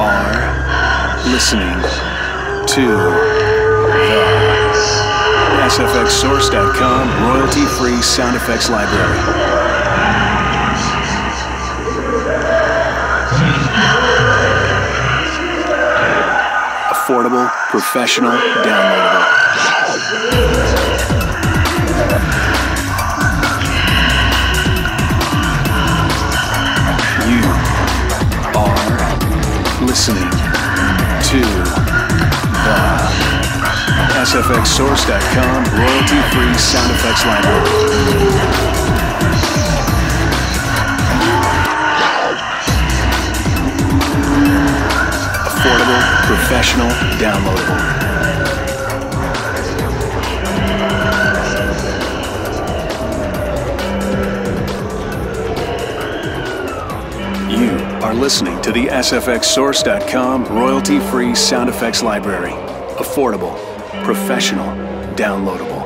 are listening to the SFXSource.com royalty-free sound effects library. Affordable, professional, downloadable. You are listening to the SFXSource.com royalty-free sound effects library. Affordable, professional, downloadable. You are listening to the SFXSource.com royalty-free sound effects library. Affordable, professional, downloadable.